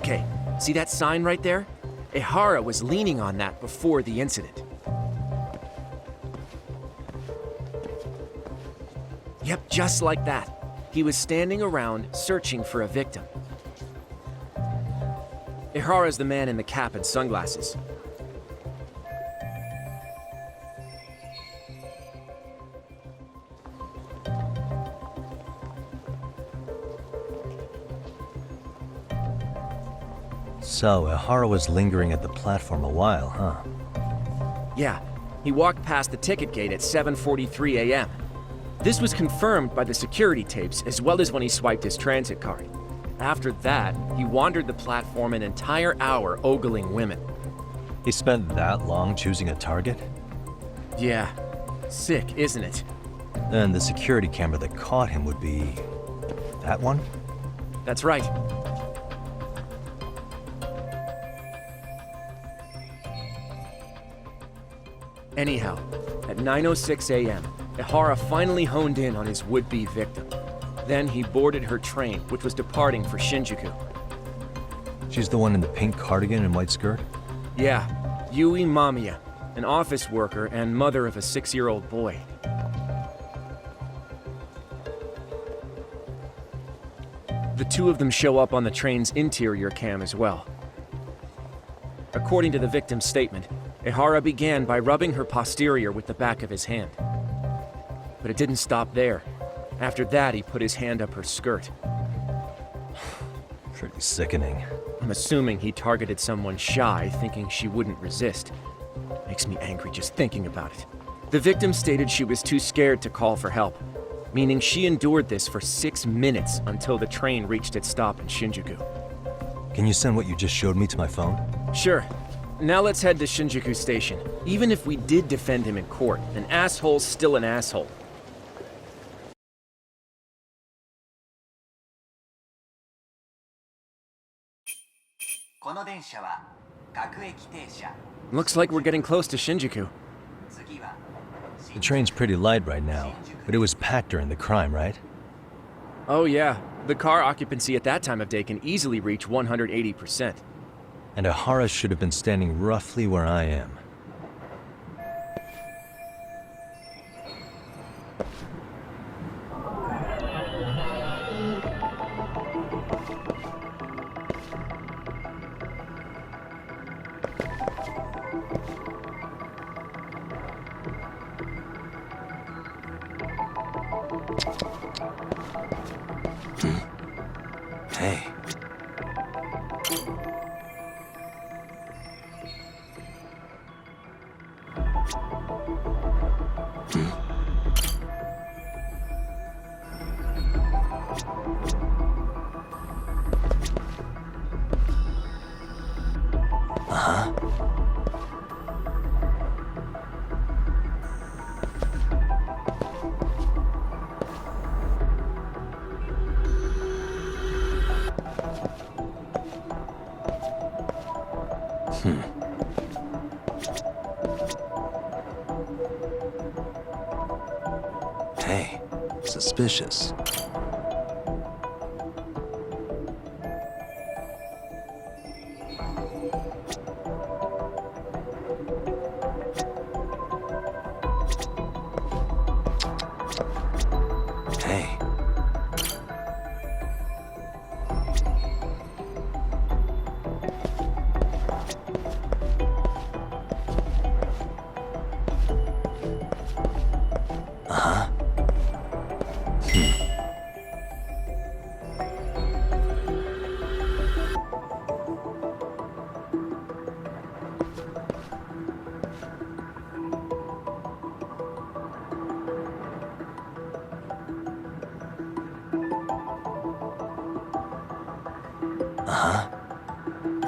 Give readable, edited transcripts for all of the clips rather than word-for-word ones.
Okay, see that sign right there? Ehara was leaning on that before the incident. Yep, just like that. He was standing around searching for a victim. Ehara's the man in the cap and sunglasses. So, Ehara was lingering at the platform a while, huh? Yeah, he walked past the ticket gate at 7:43 a.m. This was confirmed by the security tapes as well as when he swiped his transit card. After that, he wandered the platform an entire hour ogling women. He spent that long choosing a target? Yeah, sick, isn't it? And the security camera that caught him would be... that one? That's right. Anyhow, at 9:06 a.m., Ehara finally honed in on his would-be victim. Then he boarded her train, which was departing for Shinjuku. She's the one in the pink cardigan and white skirt? Yeah, Yui Mamiya, an office worker and mother of a 6-year-old boy. The two of them show up on the train's interior cam as well. According to the victim's statement, Ehara began by rubbing her posterior with the back of his hand. But it didn't stop there. After that, he put his hand up her skirt. Pretty sickening. I'm assuming he targeted someone shy, thinking she wouldn't resist. Makes me angry just thinking about it. The victim stated she was too scared to call for help, meaning she endured this for 6 minutes until the train reached its stop in Shinjuku. Can you send what you just showed me to my phone? Sure. Now let's head to Shinjuku Station. Even if we did defend him in court, an asshole's still an asshole. Looks like we're getting close to Shinjuku. The train's pretty light right now, but it was packed during the crime, right? Oh yeah, the car occupancy at that time of day can easily reach 180%. And Ehara should have been standing roughly where I am. Hey. Hey, suspicious. Hey.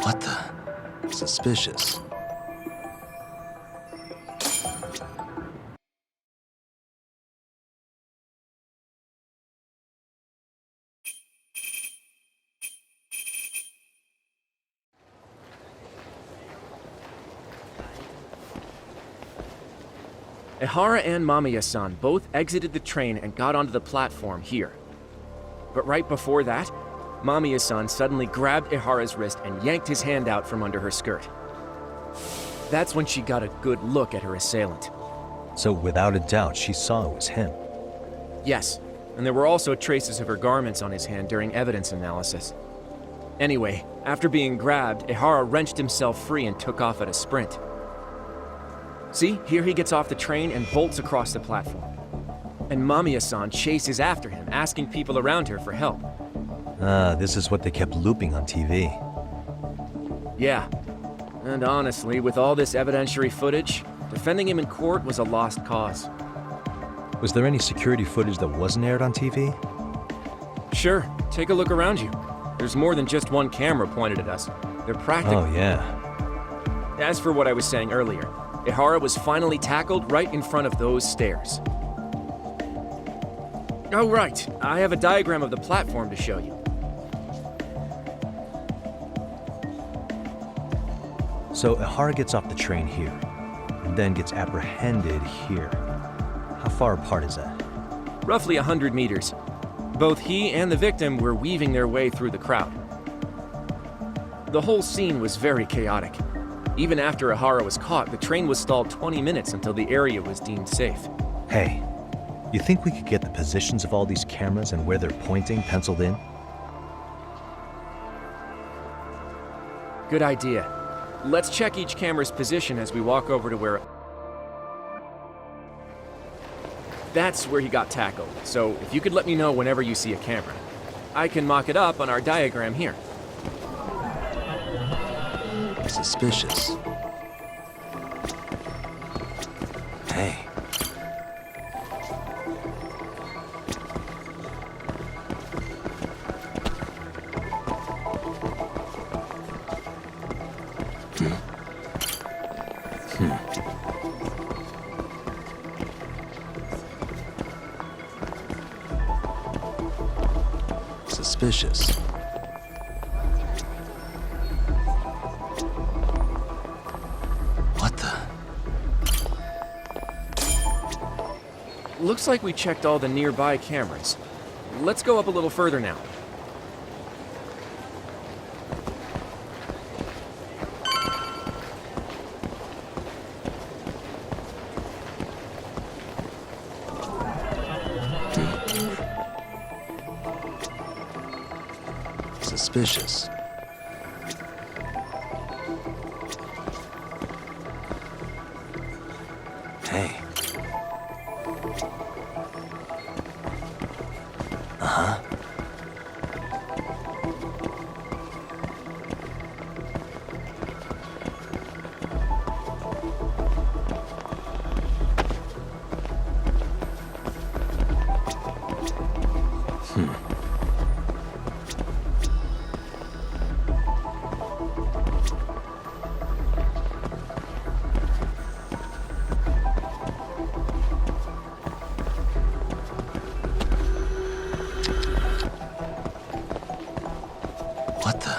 What the? Suspicious. Ehara and Mamiya-san both exited the train and got onto the platform here. But right before that, Mamiya-san suddenly grabbed Ihara's wrist and yanked his hand out from under her skirt. That's when she got a good look at her assailant. So without a doubt, she saw it was him. Yes, and there were also traces of her garments on his hand during evidence analysis. Anyway, after being grabbed, Ihara wrenched himself free and took off at a sprint. See, here he gets off the train and bolts across the platform. And Mamiya-san chases after him, asking people around her for help. Ah, this is what they kept looping on TV. Yeah, and honestly, with all this evidentiary footage, defending him in court was a lost cause. Was there any security footage that wasn't aired on TV? Sure, take a look around you. There's more than just one camera pointed at us. They're practical. Oh, yeah. As for what I was saying earlier, Ihara was finally tackled right in front of those stairs. Oh, right. I have a diagram of the platform to show you. So Ihara gets off the train here, and then gets apprehended here. How far apart is that? Roughly 100 meters. Both he and the victim were weaving their way through the crowd. The whole scene was very chaotic. Even after Ihara was caught, the train was stalled 20 minutes until the area was deemed safe. Hey, you think we could get the positions of all these cameras and where they're pointing penciled in? Good idea. Let's check each camera's position as we walk over to where... That's where he got tackled, so if you could let me know whenever you see a camera. I can mock it up on our diagram here. Suspicious. Hey. Suspicious. What the? Looks like we checked all the nearby cameras. Let's go up a little further now. Suspicious. Hey. Uh-huh. What the?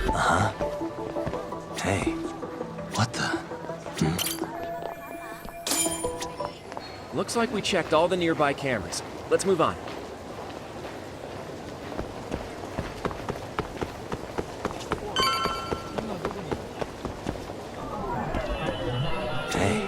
Uh-huh. Hey, what the? Looks like we checked all the nearby cameras. Let's move on. Hey.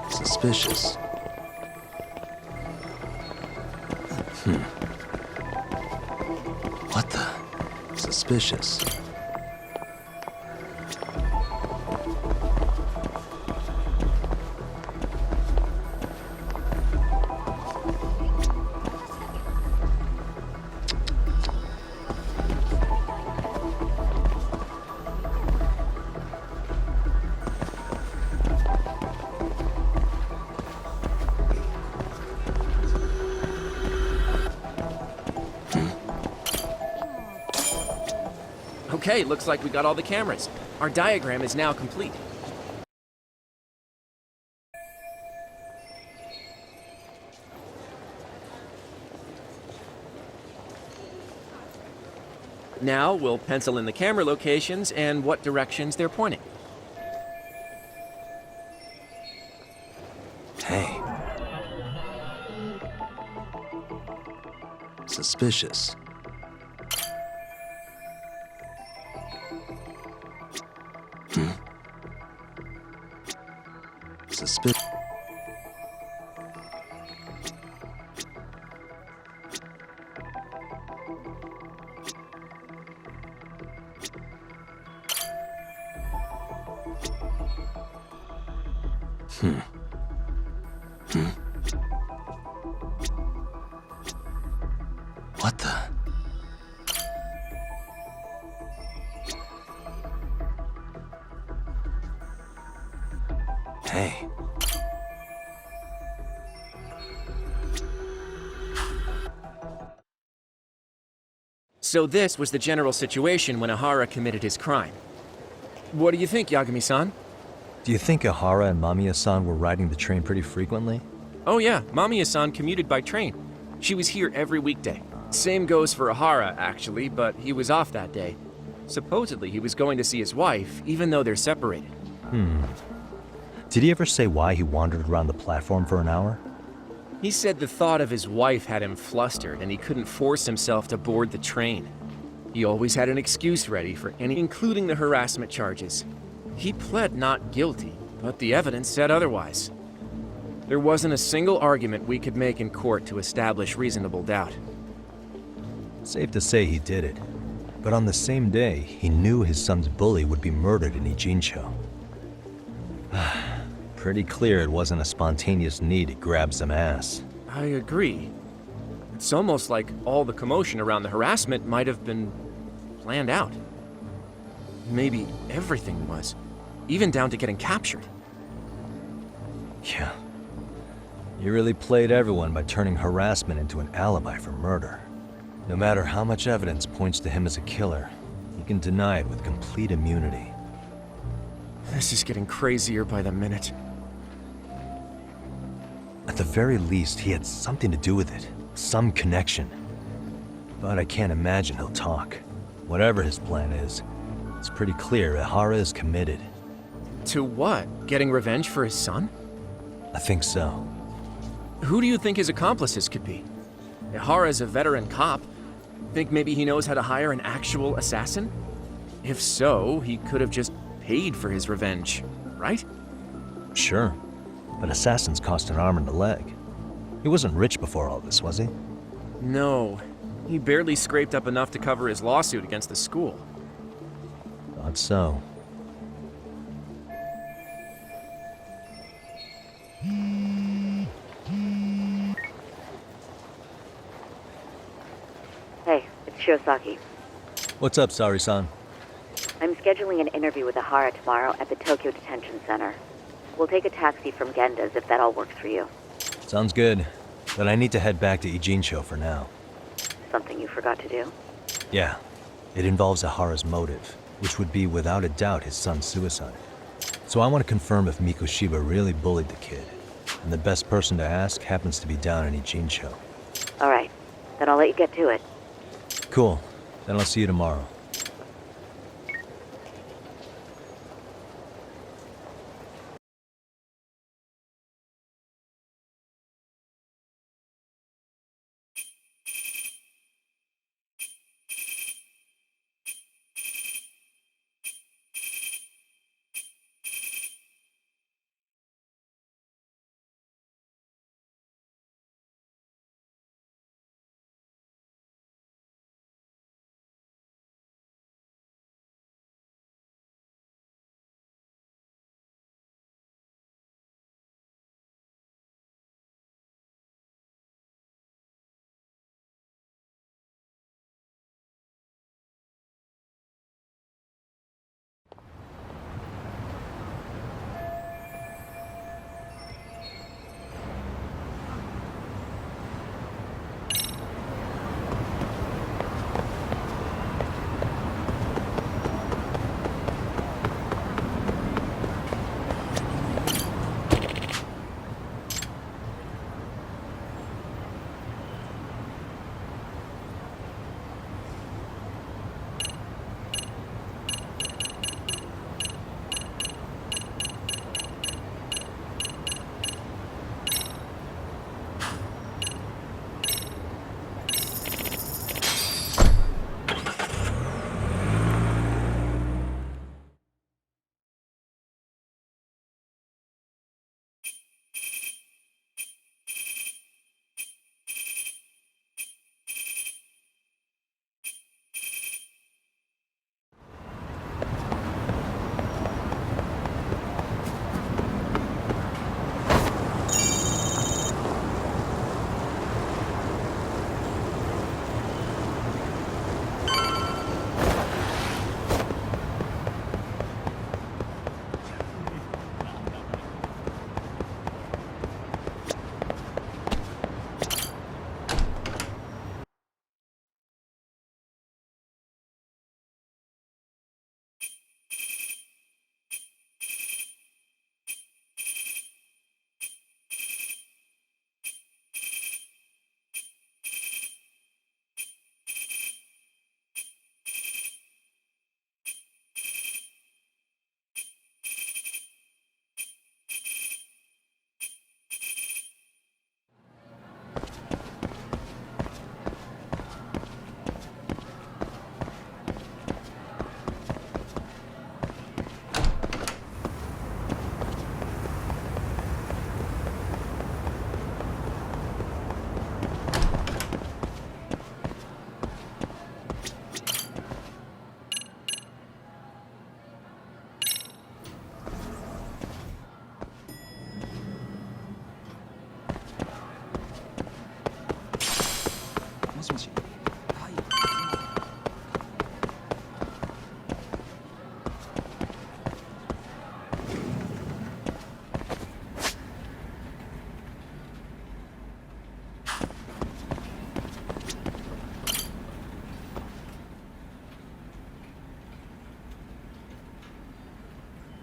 Suspicious. What the? Suspicious. Okay, looks like we got all the cameras. Our diagram is now complete. Now we'll pencil in the camera locations and what directions they're pointing. Hey. Suspicious. Suspicious. What the? Hey. So this was the general situation when Ihara committed his crime. What do you think, Yagami-san? Do you think Ihara and Mamiya-san were riding the train pretty frequently? Oh yeah, Mamiya-san commuted by train. She was here every weekday. Same goes for Ihara, actually, but he was off that day. Supposedly, he was going to see his wife, even though they're separated. Did he ever say why he wandered around the platform for an hour? He said the thought of his wife had him flustered and he couldn't force himself to board the train. He always had an excuse ready for any, including the harassment charges. He pled not guilty, but the evidence said otherwise. There wasn't a single argument we could make in court to establish reasonable doubt. Safe to say he did it. But on the same day, he knew his son's bully would be murdered in Ijincho. Pretty clear it wasn't a spontaneous need to grab some ass. I agree. It's almost like all the commotion around the harassment might have been planned out. Maybe everything was, even down to getting captured. Yeah. He really played everyone by turning harassment into an alibi for murder. No matter how much evidence points to him as a killer, he can deny it with complete immunity. This is getting crazier by the minute. At the very least, he had something to do with it. Some connection. But I can't imagine he'll talk. Whatever his plan is, it's pretty clear Ihara is committed. To what? Getting revenge for his son? I think so. Who do you think his accomplices could be? Ihara's a veteran cop. Think maybe he knows how to hire an actual assassin? If so, he could have just paid for his revenge, right? Sure. But assassins cost an arm and a leg. He wasn't rich before all this, was he? No. He barely scraped up enough to cover his lawsuit against the school. Thought so. Hey, it's Shiosaki. What's up, Sari-san? I'm scheduling an interview with Ihara tomorrow at the Tokyo Detention Center. We'll take a taxi from Genda's if that all works for you. Sounds good. But I need to head back to Ijincho for now. Something you forgot to do? Yeah. It involves Ihara's motive, which would be without a doubt his son's suicide. So I want to confirm if Mikoshiba really bullied the kid. And the best person to ask happens to be down in Ijincho. All right. Then I'll let you get to it. Cool. Then I'll see you tomorrow.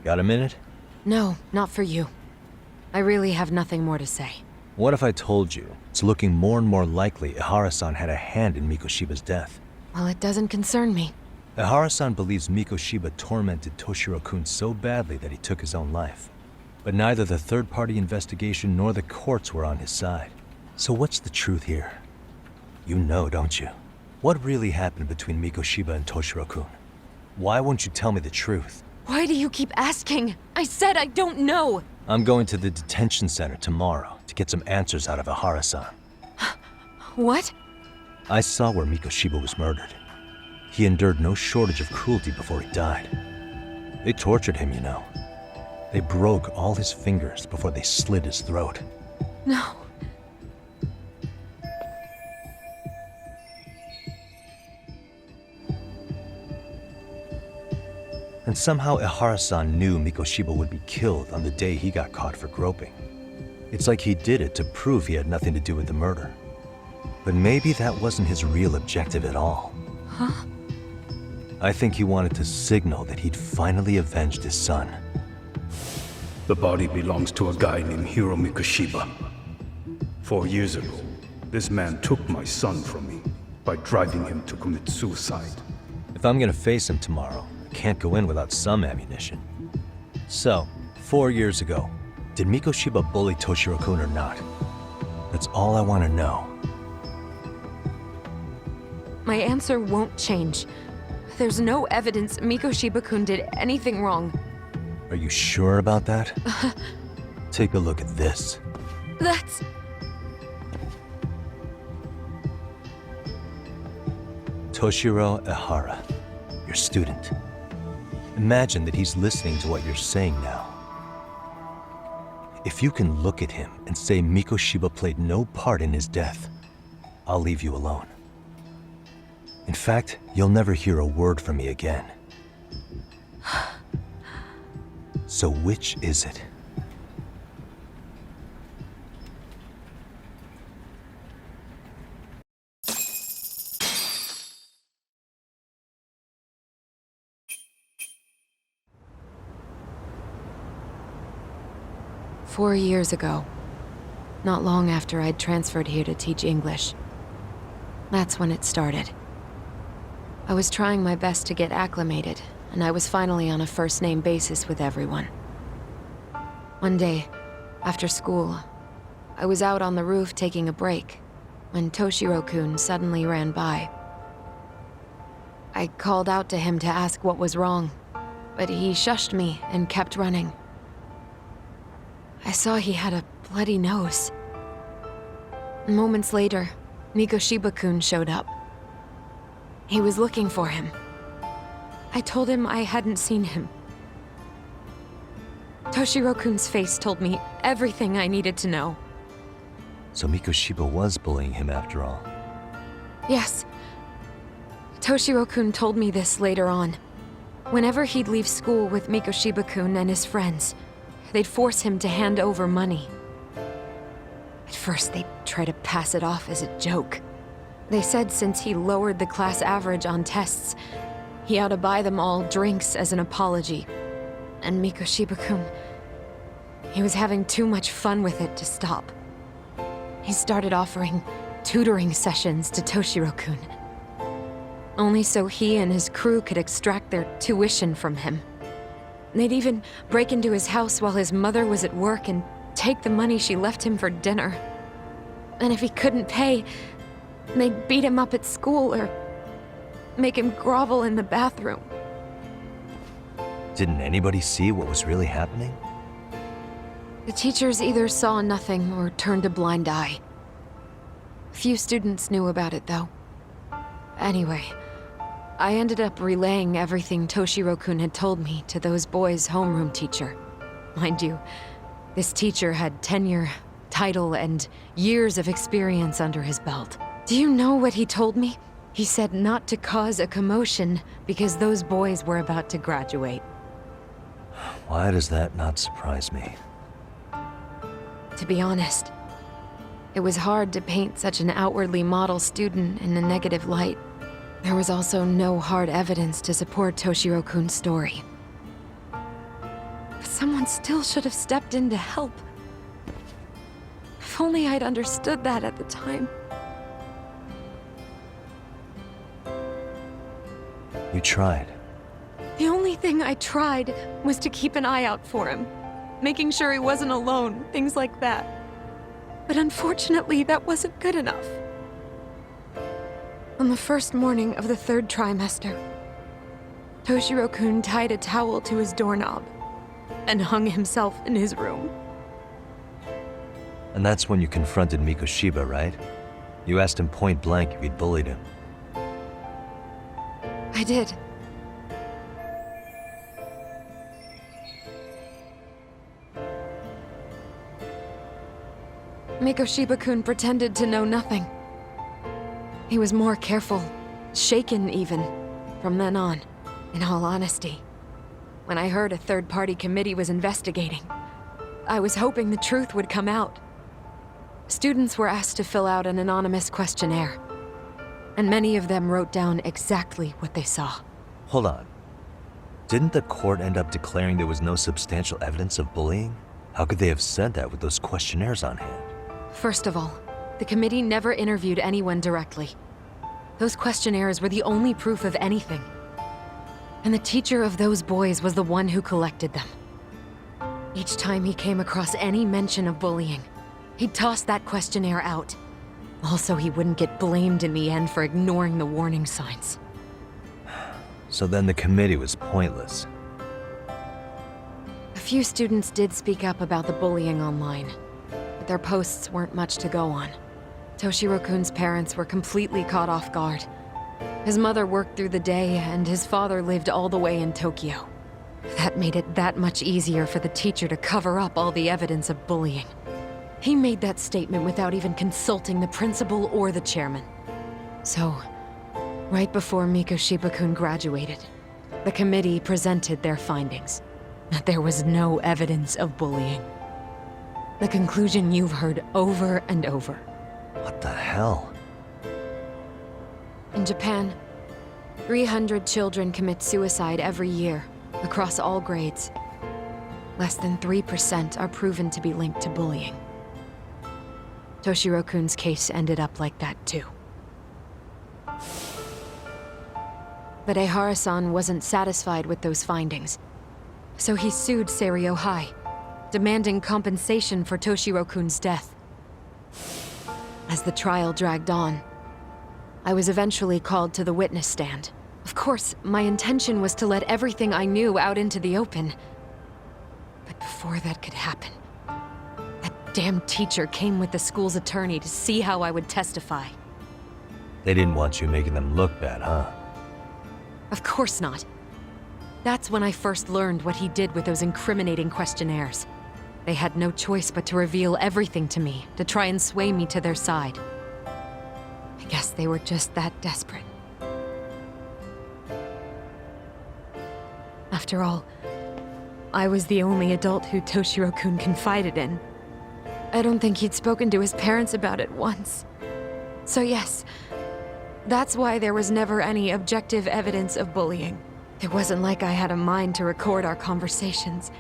Got a minute? No, not for you. I really have nothing more to say. What if I told you it's looking more and more likely Ihara-san had a hand in Mikoshiba's death? Well, it doesn't concern me. Ihara-san believes Mikoshiba tormented Toshiro-kun so badly that he took his own life. But neither the third-party investigation nor the courts were on his side. So what's the truth here? You know, don't you? What really happened between Mikoshiba and Toshiro-kun? Why won't you tell me the truth? Why do you keep asking? I said I don't know! I'm going to the detention center tomorrow to get some answers out of Ihara-san. What? I saw where Mikoshiba was murdered. He endured no shortage of cruelty before he died. They tortured him, you know. They broke all his fingers before they slit his throat. No. And somehow Ihara-san knew Mikoshiba would be killed on the day he got caught for groping. It's like he did it to prove he had nothing to do with the murder. But maybe that wasn't his real objective at all. Huh? I think he wanted to signal that he'd finally avenged his son. The body belongs to a guy named Hiro Mikoshiba. 4 years ago, this man took my son from me by driving him to commit suicide. If I'm gonna face him tomorrow, I can't go in without some ammunition. So, 4 years ago, did Mikoshiba bully Toshiro-kun or not? That's all I want to know. My answer won't change. There's no evidence Mikoshiba-kun did anything wrong. Are you sure about that? Take a look at this. That's... Toshiro Ihara, your student. Imagine that he's listening to what you're saying now. If you can look at him and say Mikoshiba played no part in his death, I'll leave you alone. In fact, you'll never hear a word from me again. So which is it? "4 years ago, not long after I'd transferred here to teach English. That's when it started. I was trying my best to get acclimated, and I was finally on a first-name basis with everyone. One day, after school, I was out on the roof taking a break, when Toshiro-kun suddenly ran by. I called out to him to ask what was wrong, but he shushed me and kept running. I saw he had a bloody nose. Moments later, Mikoshiba-kun showed up. He was looking for him. I told him I hadn't seen him. Toshiro-kun's face told me everything I needed to know. So Mikoshiba was bullying him after all. Yes. Toshiro-kun told me this later on. Whenever he'd leave school with Mikoshiba-kun and his friends, they'd force him to hand over money. At first, they'd try to pass it off as a joke. They said since he lowered the class average on tests, he ought to buy them all drinks as an apology. And Mikoshiba-kun, he was having too much fun with it to stop. He started offering tutoring sessions to Toshiro-kun, only so he and his crew could extract their tuition from him. They'd even break into his house while his mother was at work and take the money she left him for dinner. And if he couldn't pay, they'd beat him up at school or make him grovel in the bathroom. Didn't anybody see what was really happening? The teachers either saw nothing or turned a blind eye. Few students knew about it, though. Anyway, I ended up relaying everything Toshiro-kun had told me to those boys' homeroom teacher. Mind you, this teacher had tenure, title, and years of experience under his belt. Do you know what he told me? He said not to cause a commotion because those boys were about to graduate. Why does that not surprise me? To be honest, it was hard to paint such an outwardly model student in a negative light. There was also no hard evidence to support Toshiro-kun's story. someone still should have stepped in to help. If only I'd understood that at the time. You tried. The only thing I tried was to keep an eye out for him, making sure he wasn't alone, things like that. But unfortunately, that wasn't good enough. On the first morning of the 3rd trimester, Toshiro-kun tied a towel to his doorknob and hung himself in his room. And that's when you confronted Mikoshiba, right? You asked him point blank if he'd bullied him. I did. Mikoshiba-kun pretended to know nothing. He was more careful, shaken even, from then on, in all honesty. When I heard a third-party committee was investigating, I was hoping the truth would come out. Students were asked to fill out an anonymous questionnaire, and many of them wrote down exactly what they saw. Hold on. Didn't the court end up declaring there was no substantial evidence of bullying? How could they have said that with those questionnaires on hand? First of all, the committee never interviewed anyone directly. Those questionnaires were the only proof of anything. And the teacher of those boys was the one who collected them. Each time he came across any mention of bullying, he'd toss that questionnaire out. Also, he wouldn't get blamed in the end for ignoring the warning signs. So then the committee was pointless. A few students did speak up about the bullying online, but their posts weren't much to go on. Toshiro-kun's parents were completely caught off guard. His mother worked through the day, and his father lived all the way in Tokyo. That made it that much easier for the teacher to cover up all the evidence of bullying. He made that statement without even consulting the principal or the chairman. So, right before Mikoshiba-kun graduated, the committee presented their findings, that there was no evidence of bullying. The conclusion you've heard over and over. What the hell? In Japan, 300 children commit suicide every year, across all grades. Less than 3% are proven to be linked to bullying. Toshiro-kun's case ended up like that too. But Ehara-san wasn't satisfied with those findings, so he sued Seiryo High, demanding compensation for Toshiro-kun's death. As the trial dragged on, I was eventually called to the witness stand. Of course, my intention was to let everything I knew out into the open. But before that could happen, that damn teacher came with the school's attorney to see how I would testify. They didn't want you making them look bad, huh? Of course not. That's when I first learned what he did with those incriminating questionnaires. They had no choice but to reveal everything to me, to try and sway me to their side. I guess they were just that desperate. After all, I was the only adult who Toshiro-kun confided in. I don't think he'd spoken to his parents about it once. So yes, that's why there was never any objective evidence of bullying. It wasn't like I had a mind to record our conversations.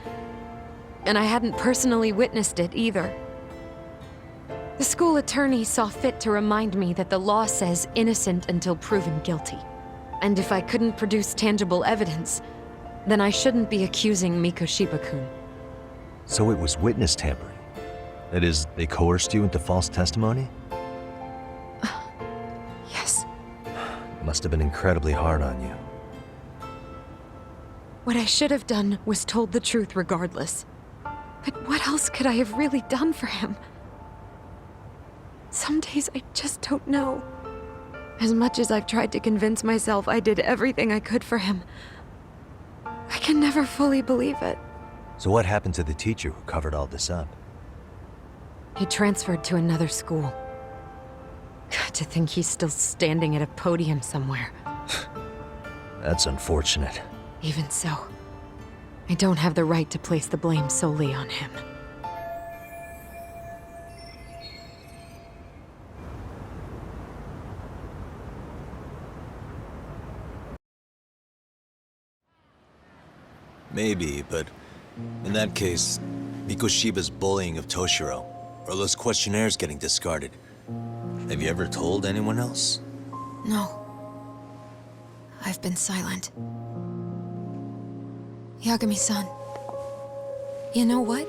And I hadn't personally witnessed it either. The school attorney saw fit to remind me that the law says innocent until proven guilty. And if I couldn't produce tangible evidence, then I shouldn't be accusing Mikoshiba-kun. So it was witness tampering. That is, they coerced you into false testimony? Yes. It must have been incredibly hard on you. What I should have done was told the truth regardless. But what else could I have really done for him? Some days I just don't know. As much as I've tried to convince myself I did everything I could for him, I can never fully believe it. So what happened to the teacher who covered all this up? He transferred to another school. God, to think he's still standing at a podium somewhere. That's unfortunate. Even so, I don't have the right to place the blame solely on him. Maybe, but In that case, Mikoshiba's bullying of Toshiro, or those questionnaires getting discarded. Have you ever told anyone else? No. I've been silent. Yagami-san. You know what?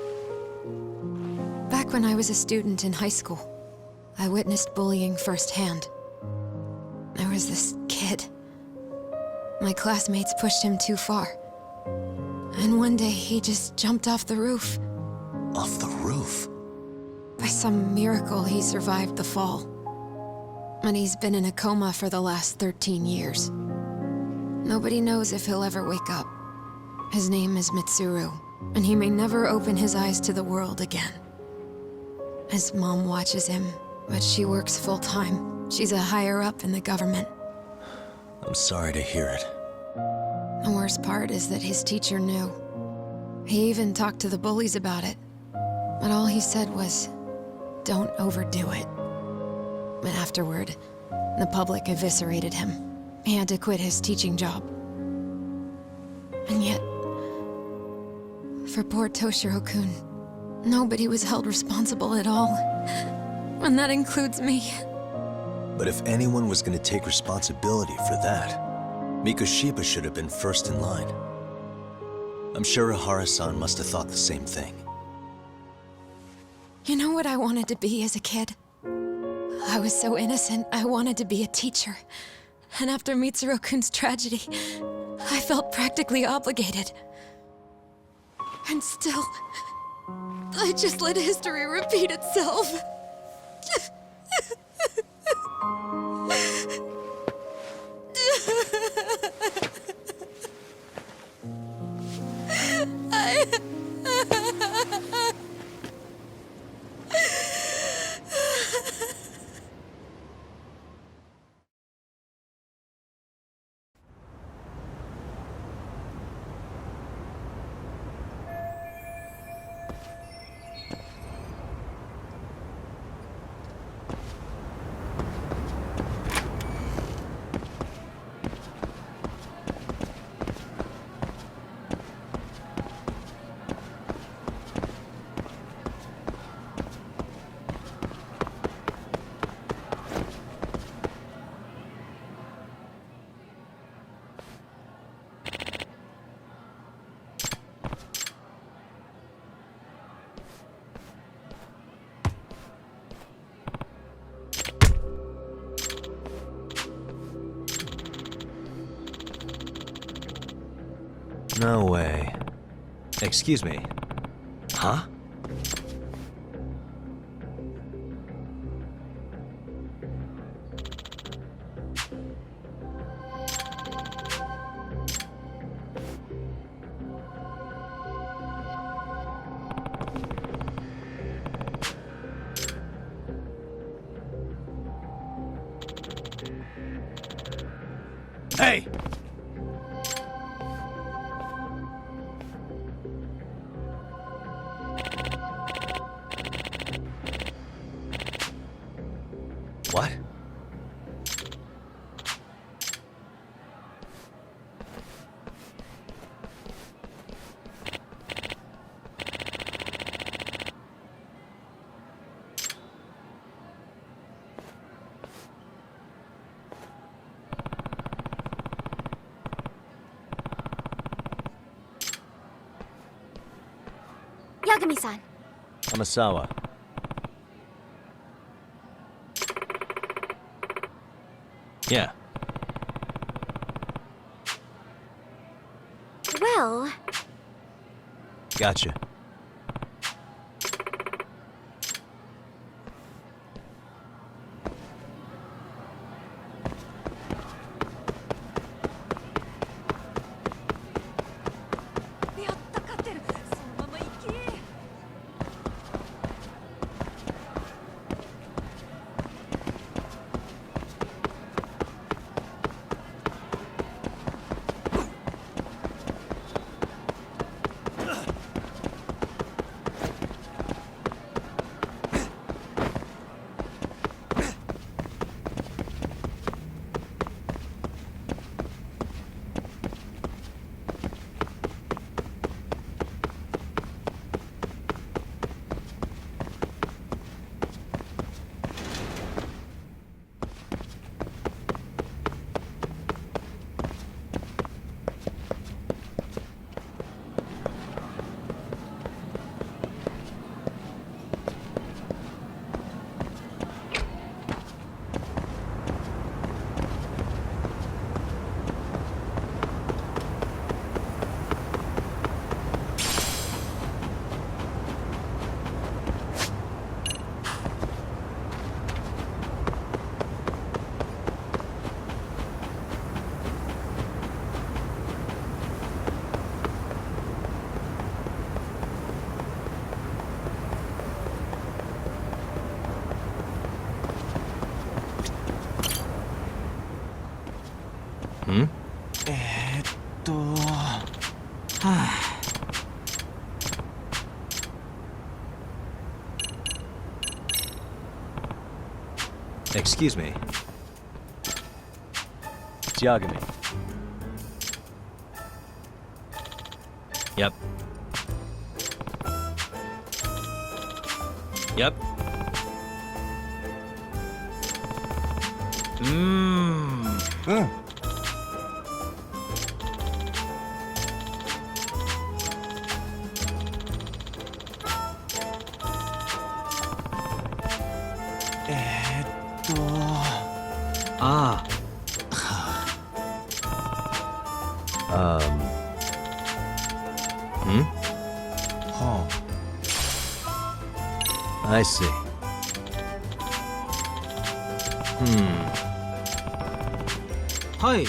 Back when I was a student in high school, I witnessed bullying firsthand. There was this kid. My classmates pushed him too far. And one day he just jumped off the roof. Off the roof? By some miracle, he survived the fall. And he's been in a coma for the last 13 years. Nobody knows if he'll ever wake up. His name is Mitsuru, and he may never open his eyes to the world again. His mom watches him, but she works full-time. She's a higher-up in the government. I'm sorry to hear it. The worst part is that his teacher knew. He even talked to the bullies about it. But all he said was, "Don't overdo it." But afterward, the public eviscerated him. He had to quit his teaching job. And yet, for poor Toshiro-kun, nobody was held responsible at all. And that includes me. But if anyone was going to take responsibility for that, Mikoshiba should have been first in line. I'm sure Ihara-san must have thought the same thing. You know what I wanted to be as a kid? I was so innocent, I wanted to be a teacher. And after Mitsuru-kun's tragedy, I felt practically obligated. And still, I just let history repeat itself. No way. Excuse me. Huh? Hey! What? Yagami-san. Amasawa. Yeah. Well... Gotcha. Hmm? Excuse me. Yagami. Yep. Yep. Mmm. Ah. Hmm? Oh. I see. Hi.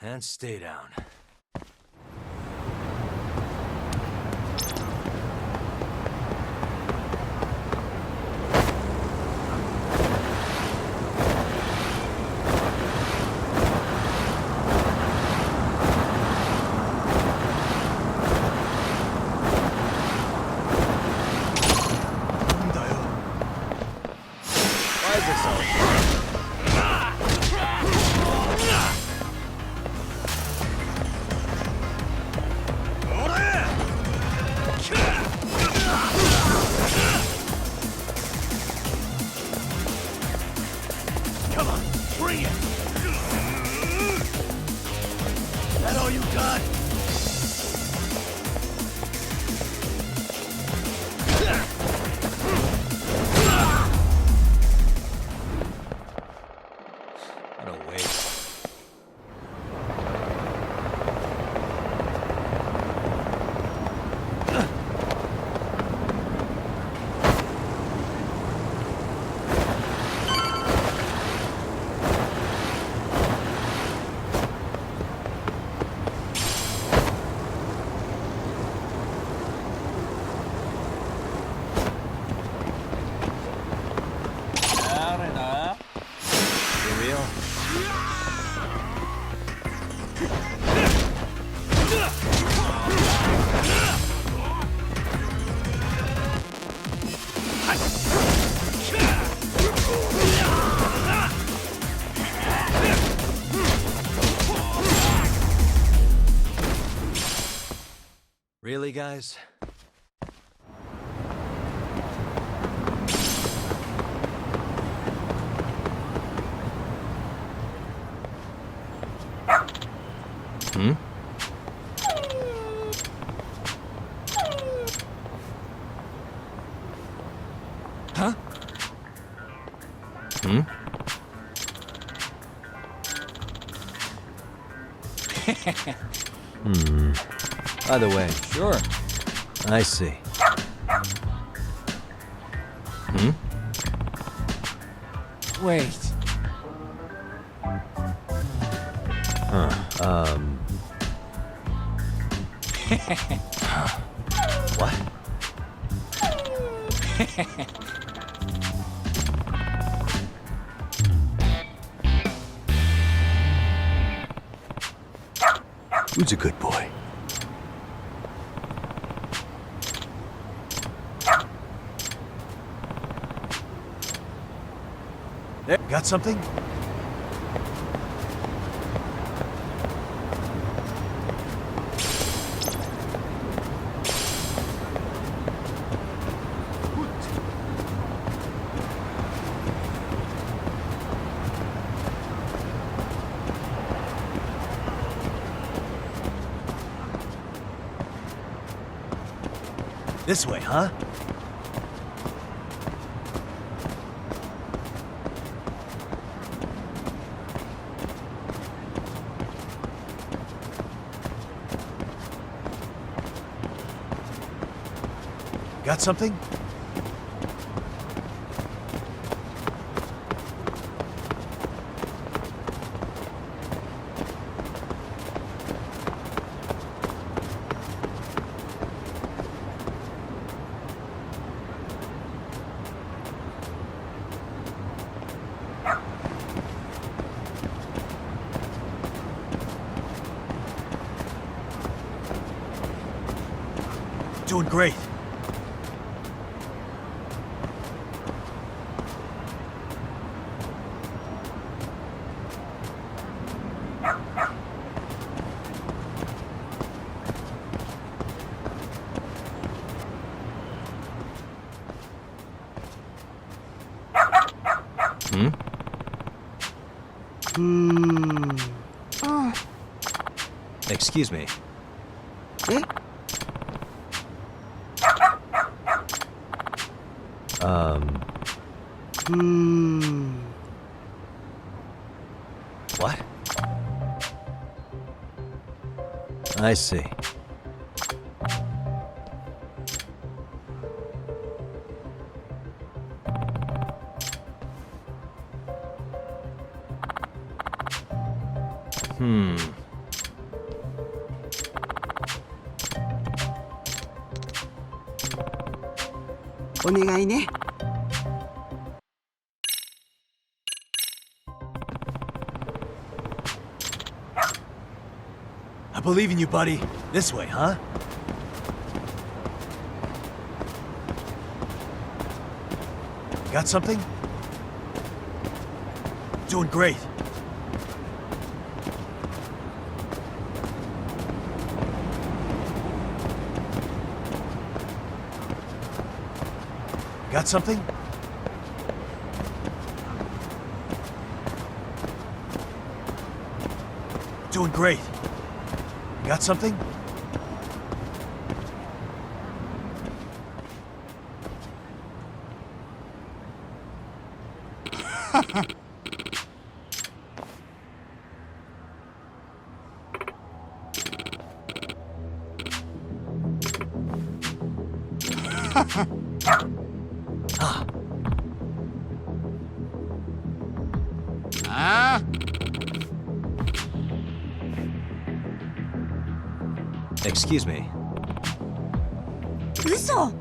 And stay down. Why is this so? Really, guys? Hmm? Huh? Hmm? By the way, Sure. I see. Hmm? Wait. What? Who's a good boy? There, got something? This way, huh? Got something? Doing great. Excuse me. What? I see. Hmm. お願いね。I believe in you, buddy. This way, huh? Got something? Doing great. Got something? Doing great. Got something? Excuse me. 嘘。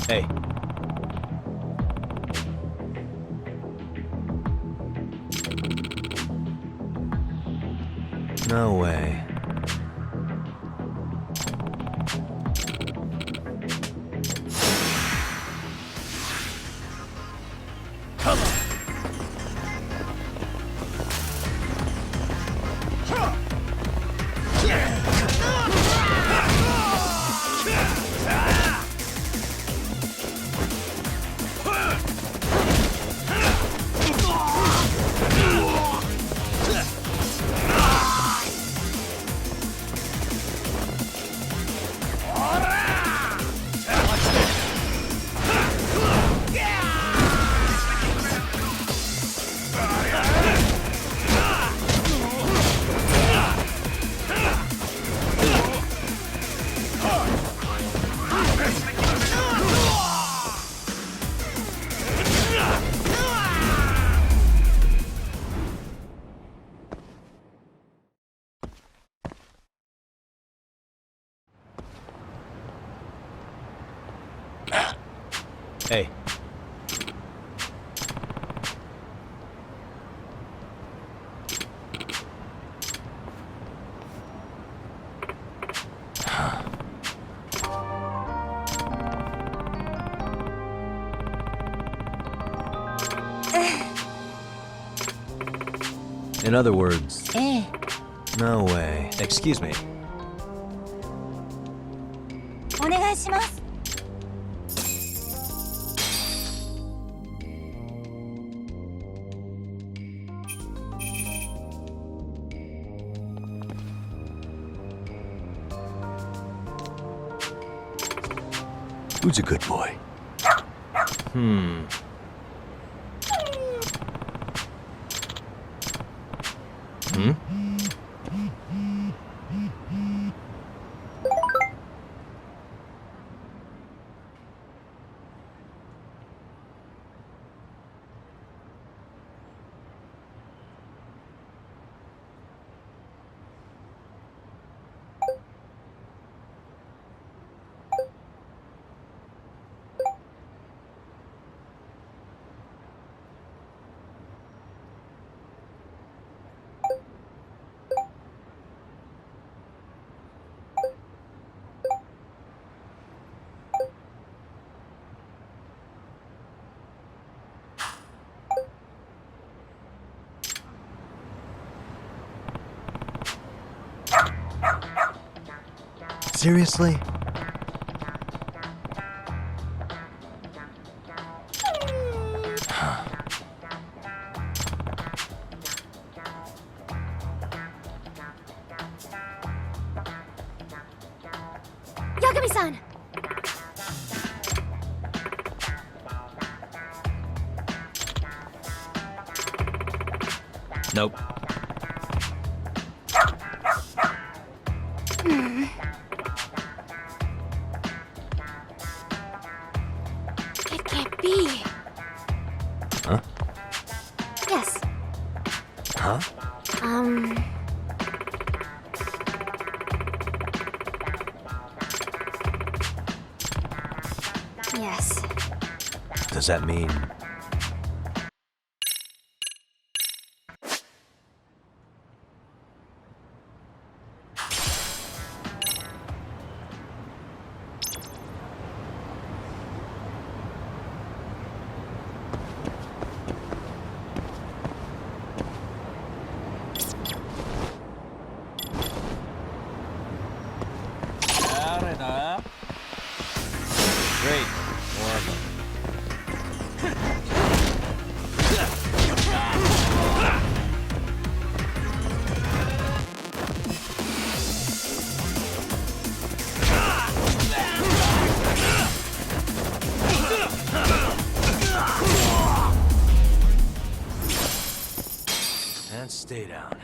Hey. No way. Hey. In other words, no way. Excuse me. お願いします。 Who's a good boy? Hmm. Hmm? Seriously? Yagami-san! Nope. It can't be. Huh? Yes. Huh? Yes. Does that mean... Great. More of them. And stay down.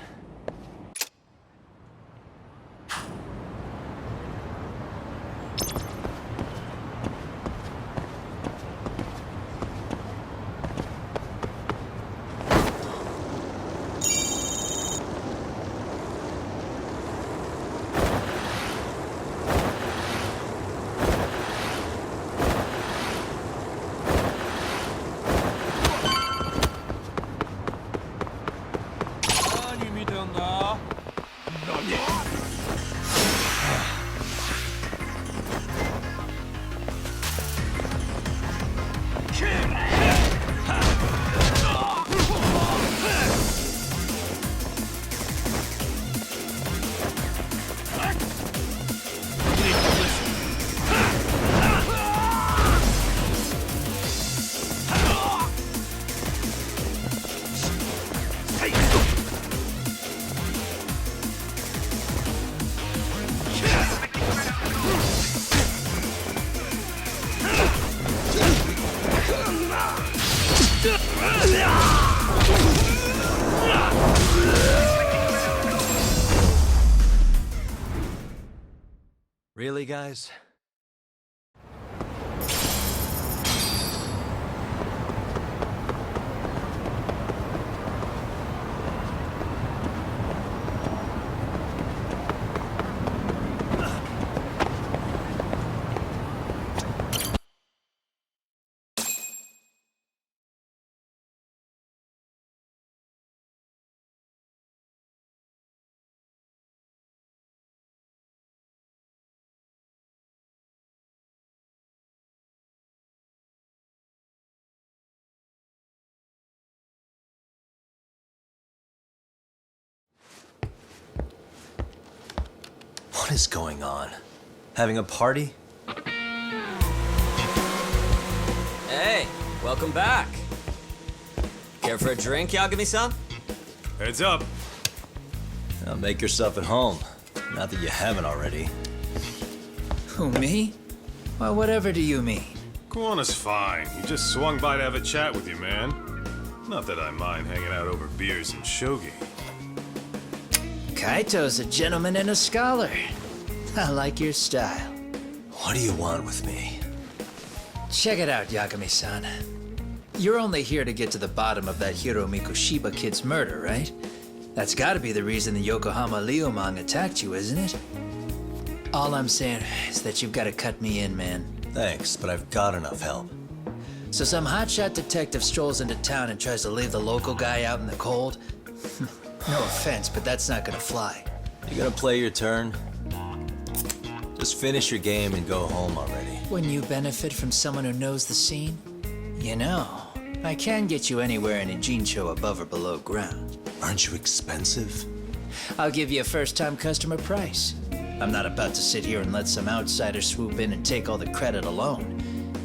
Really, guys? What is going on? Having a party? Hey, welcome back. Care for a drink, Yagami-san? Heads up. Now make yourself at home. Not that you haven't already. Who, me? Well, whatever do you mean? Kuwana's fine. He just swung by to have a chat with you, man. Not that I mind hanging out over beers and shogi. Kaito's a gentleman and a scholar. I like your style. What do you want with me? Check it out, Yagami-san. You're only here to get to the bottom of that Hiro Mikushiba kid's murder, right? That's gotta be the reason the Yokohama Liumang attacked you, isn't it? All I'm saying is that you've gotta cut me in, man. Thanks, but I've got enough help. So some hotshot detective strolls into town and tries to leave the local guy out in the cold? No offense, but that's not gonna fly. You gonna play your turn? Just finish your game and go home already. When you benefit from someone who knows the scene? You know, I can get you anywhere in a Jincho above or below ground. Aren't you expensive? I'll give you a first-time customer price. I'm not about to sit here and let some outsider swoop in and take all the credit alone.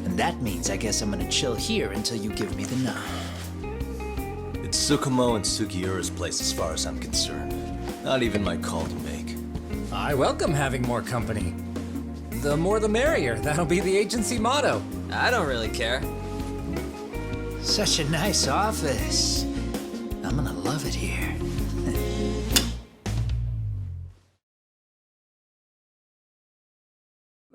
And that means I guess I'm gonna chill here until you give me the nod. It's Tsukumo and Sugiura's place as far as I'm concerned. Not even my call to make. I welcome having more company. The more the merrier. That'll be the agency motto. I don't really care. Such a nice office. I'm gonna love it here.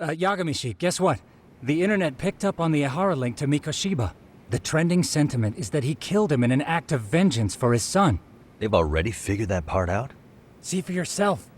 Yagamishi, guess what? The internet picked up on the Ihara link to Mikoshiba. The trending sentiment is that he killed him in an act of vengeance for his son. They've already figured that part out? See for yourself.